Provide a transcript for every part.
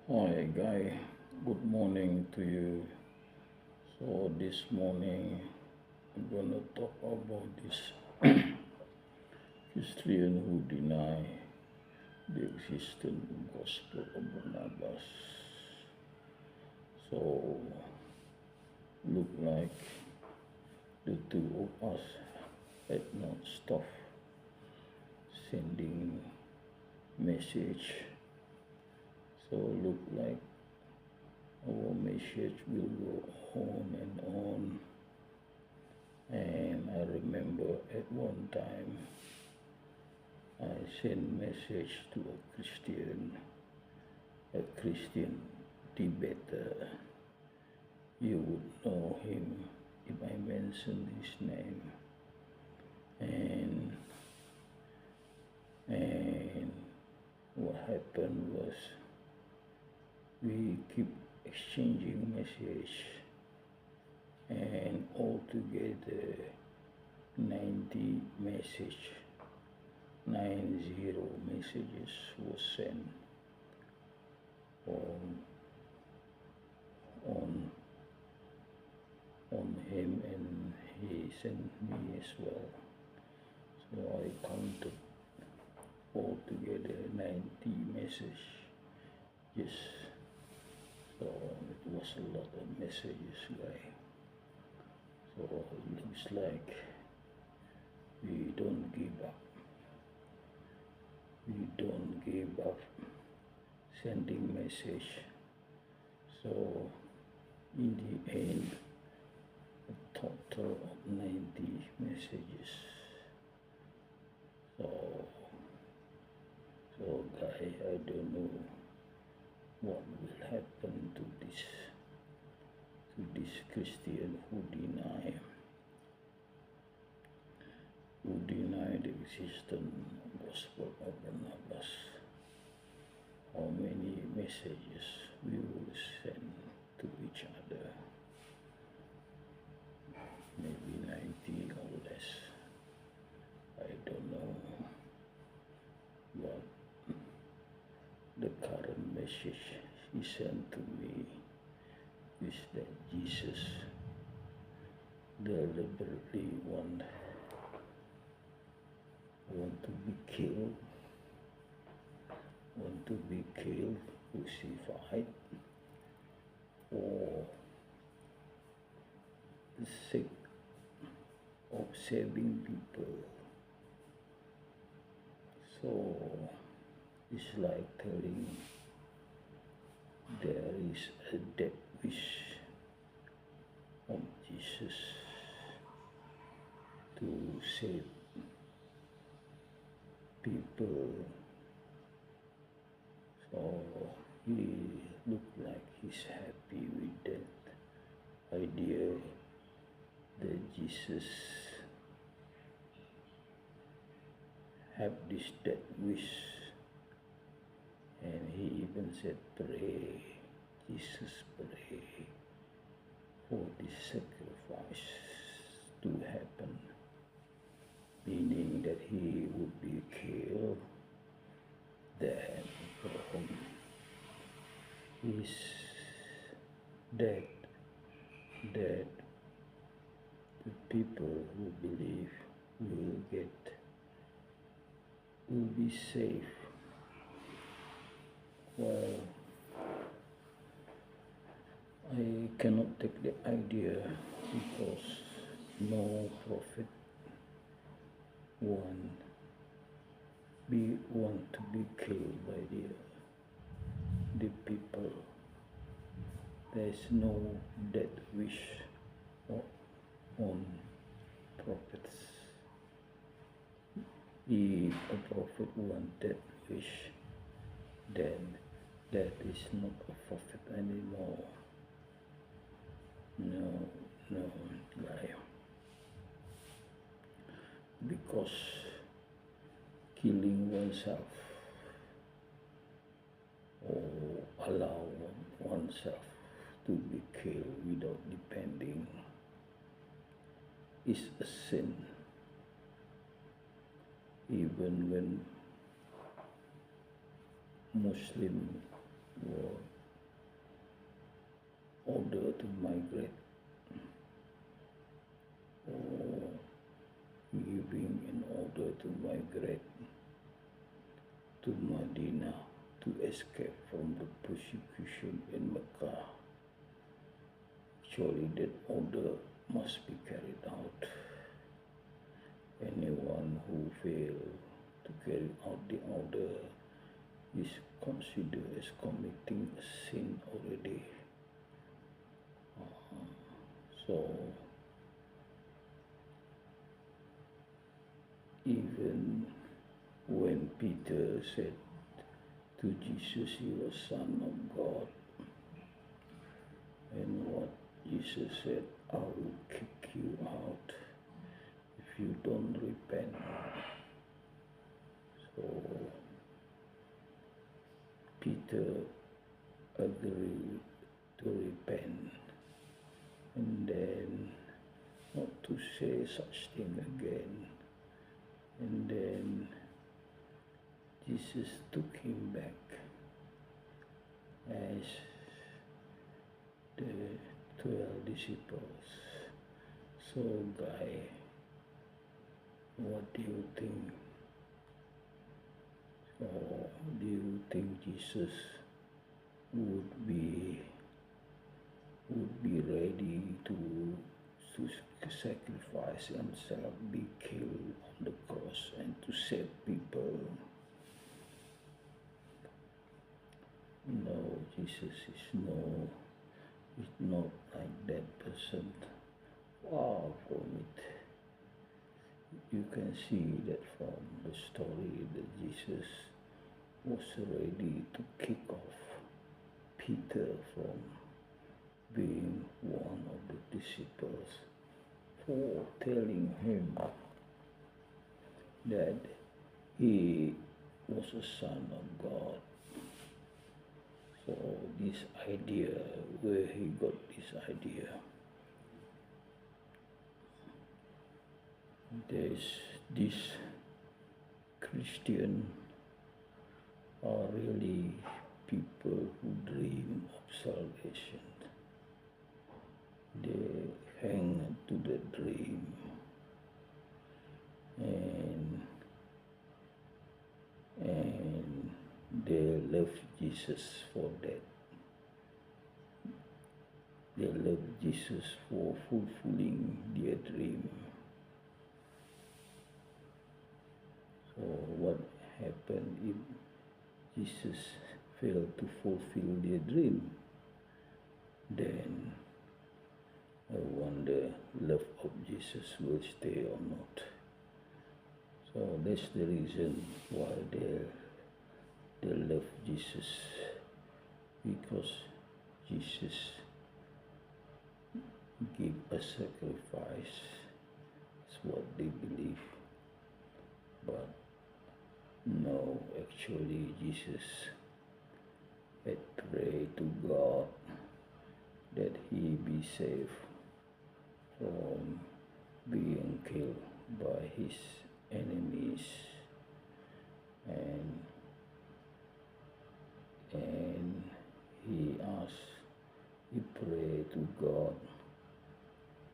Hi guy, good morning to you. So this morning I'm gonna talk about this Christian who deny the existence gospel of Barnabas. So look like the two of us had not stopped sending message. So look like our message will go on and on. And I remember at one time I sent message to a Christian debater. You would know him if I mention his name. And what happened was we keep exchanging message, and altogether 90 messages was sent on on on him, and he sent me as well. So I counted altogether 90 messages. Yes, so it was a lot of messages, guy. So it looks like we don't give up. We don't give up sending message. So in the end, a total of 90 messages. So guy, I don't know what will happen to this Christian who deny the existence of gospel of Barnabas. How many messages we will send to each other? Maybe 90 or less. I don't know. But the current message he sent to me is that Jesus deliberately want to be killed, crucified, for the sake of saving people. So it's like telling there is a death wish of Jesus to save people. So he looked like he's happy with that idea that Jesus have this death wish, and he even said, pray, Jesus, pray for this sacrifice to happen, meaning that he would be killed, then from his death, that the people who believe will be safe. Well, I cannot take the idea because no prophet want to be killed by the people. There's no death wish on prophets. If a prophet want death wish, then that is not a prophet anymore. No, guy. Because killing oneself or allow oneself to be killed without depending is a sin. Even when Muslim were order to migrate, or giving in order to migrate to Medina to escape from the persecution in Mecca. Surely that order must be carried out. Anyone who fails to carry out the order is considered as committing a sin already. So even when Peter said to Jesus he was Son of God, and what Jesus said, I will kick you out if you don't repent. So Peter agreed to repent, and then not to say such thing again. And then Jesus took him back as the 12 disciples. So Guy, what do you think? Or do you think Jesus would be ready to sacrifice himself, be killed on the cross, and to save people? No, Jesus is not like that person. Far from it. You can see that from the story that Jesus was ready to kick off Peter from being one of the disciples for telling him that he was a son of God. So this idea, where he got this idea, there's this Christian are really people who dream of salvation. They hang to the dream, and they love Jesus for that. They love Jesus for fulfilling their dream. So what happened if Jesus failed to fulfill their dream? Then I wonder love of Jesus will stay or not. So that's the reason why they love Jesus, because Jesus give a sacrifice. That's what they believe. But no, actually Jesus had prayed to God that he be safe from being killed by his enemies, and he prayed to God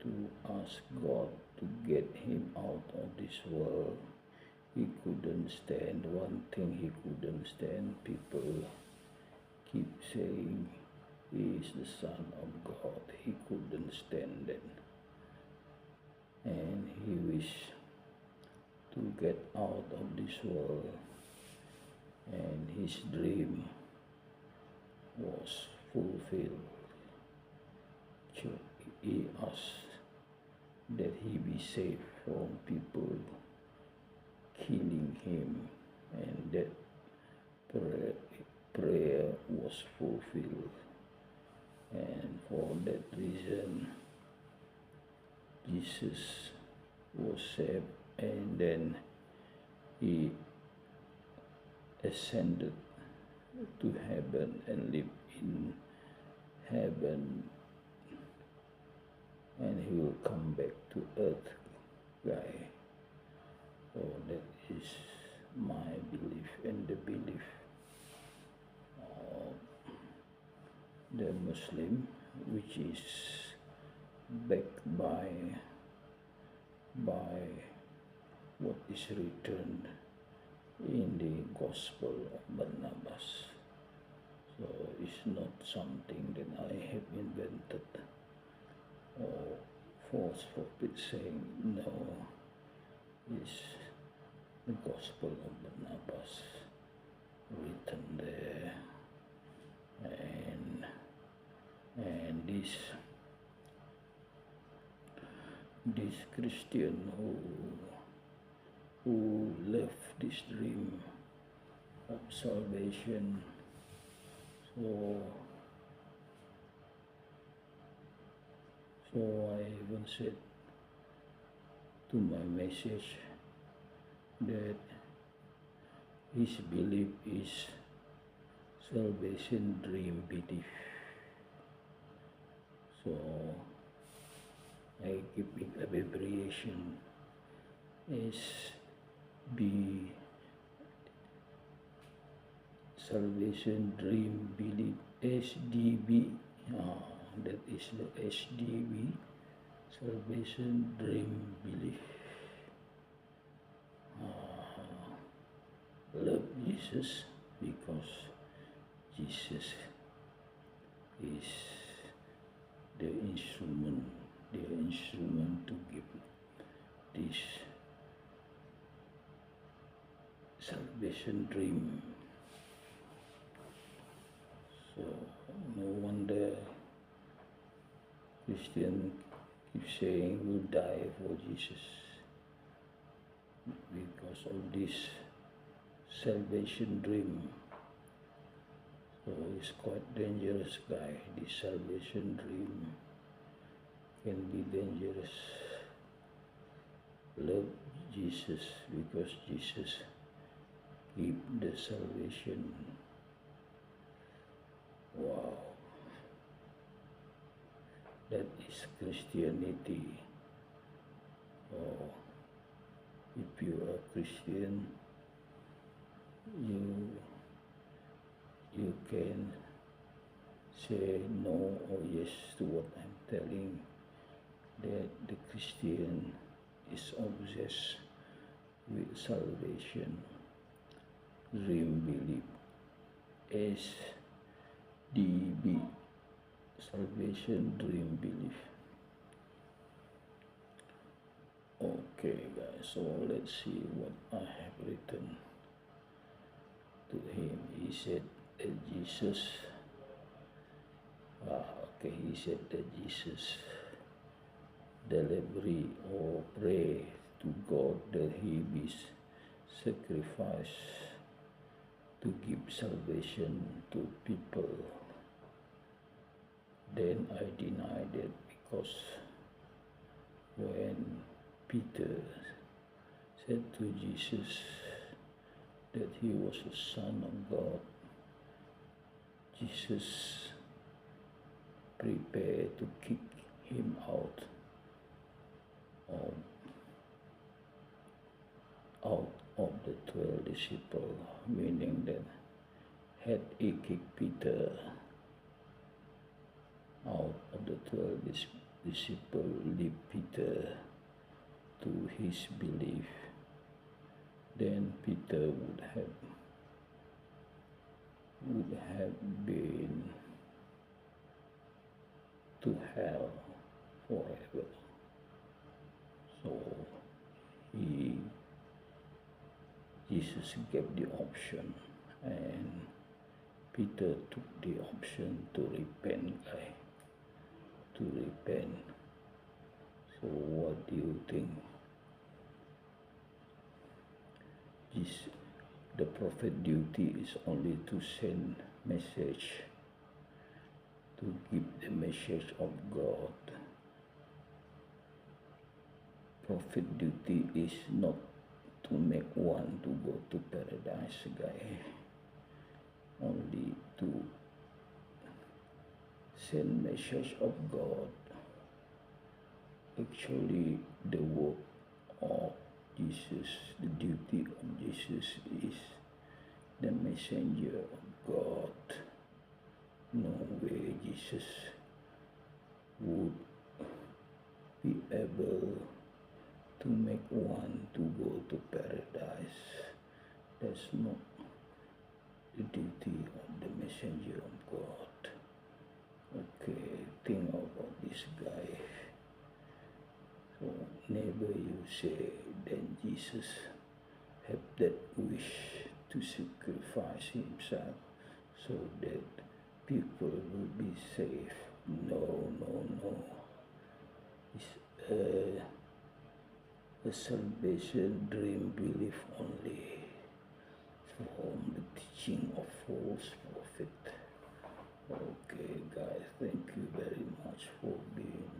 to ask God to get him out of this world. He couldn't stand. One thing he couldn't stand, people keep saying he is the Son of God. He couldn't stand that. And he wished to get out of this world. And his dream was fulfilled. So he asked that he be safe from people killing him, and that prayer was fulfilled. And for that reason Jesus was saved, and then he ascended to heaven and lived in heaven, and he will come back to earth, guy. So that is my belief and the belief of the Muslim which is backed by what is written in the Gospel of Barnabas. So it's not something that I have invented or false prophet saying. No, it's the Gospel of Barnabas written there, and this Christian who left this dream of salvation. So I even said to my message that his belief is salvation dream belief. So I give it a abbreviation SB, salvation dream belief, SDB. That is the SDB, salvation dream belief. Love Jesus because Jesus is the instrument to give this salvation dream. So no wonder Christian keep saying we'll die for Jesus, because of this salvation dream. So he's quite dangerous guy. This salvation dream can be dangerous. Love Jesus because Jesus give the salvation. Wow, that is Christianity. Oh, if you are Christian, you can say no or yes to what I'm telling, that the Christian is obsessed with salvation, dream belief, SDB, salvation dream belief. Okay guys, so let's see what I have written to him. He said that Jesus, he said that Jesus delivery or pray to God that he be sacrificed to give salvation to people. Then I denied it, because when Peter said to Jesus that he was the Son of God, Jesus prepared to kick him out of the 12 disciples, meaning that had he kicked Peter out of the 12 disciples, leave Peter to his belief, then Peter would have been to hell forever. So Jesus gave the option, and Peter took the option to repent. So what do you think? The prophet duty is only to send message, to give the message of God. Prophet duty is not to make one to go to paradise, guy. Only to send message of God. Actually, the work of Jesus, the duty of Jesus is the messenger of God. No way Jesus would be able to make one to go to paradise. That's not the duty of the messenger of God. Okay, think about this guy. So never you say that Jesus have that wish to sacrifice himself so that people will be saved. No. It's a salvation dream belief only from the teaching of false prophet. Okay guys, thank you very much for being